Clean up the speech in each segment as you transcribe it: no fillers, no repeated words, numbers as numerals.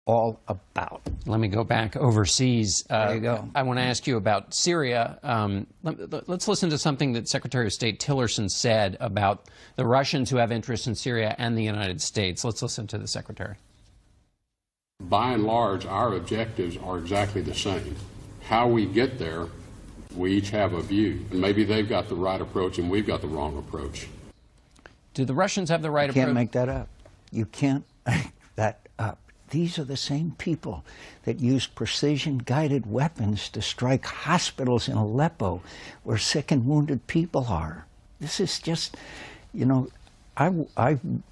all about. Let me go back overseas. There you go. I want to ask you about Syria. Let's listen to something that Secretary of State Tillerson said about the Russians who have interests in Syria and the United States. Let's listen to the Secretary. By and large, our objectives are exactly the same. How we get there, we each have a view. And maybe they've got the right approach and we've got the wrong approach. Do the Russians have the right approach? You can't make that up. You can't make that up. These are the same people that use precision-guided weapons to strike hospitals in Aleppo where sick and wounded people are. This is just, you know, I'm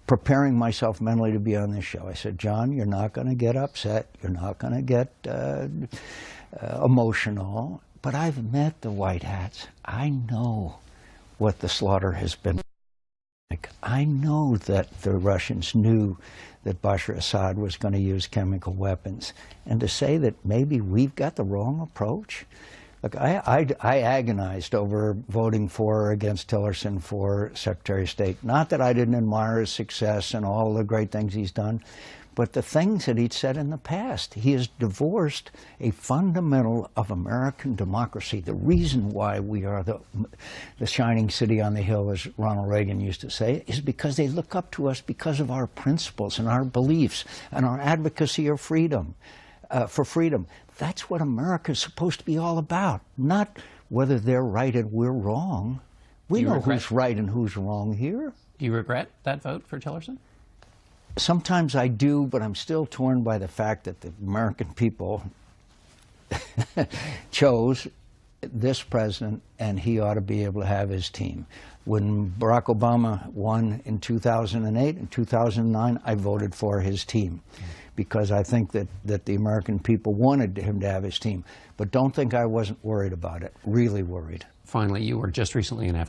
preparing myself mentally to be on this show. I said, John, you're not going to get upset. You're not going to get emotional. But I've met the White Hats. I know what the slaughter has been like. I know that the Russians knew that Bashar Assad was going to use chemical weapons. And to say that maybe we've got the wrong approach? Look, I agonized over voting for or against Tillerson for Secretary of State. Not that I didn't admire his success and all the great things he's done, but the things that he'd said in the past. He has divorced a fundamental of American democracy. The reason why we are the shining city on the hill, as Ronald Reagan used to say, is because they look up to us because of our principles and our beliefs and our advocacy of freedom, for freedom. That's what America is supposed to be all about, not whether they're right and we're wrong. We know who's right and who's wrong here. Do you regret that vote for Tillerson? Sometimes I do, but I'm still torn by the fact that the American people chose this president, and he ought to be able to have his team. When Barack Obama won in 2008 and 2009, I voted for his team because I think that the American people wanted him to have his team. But don't think I wasn't worried about it, really worried. Finally, you were just recently in Afghanistan.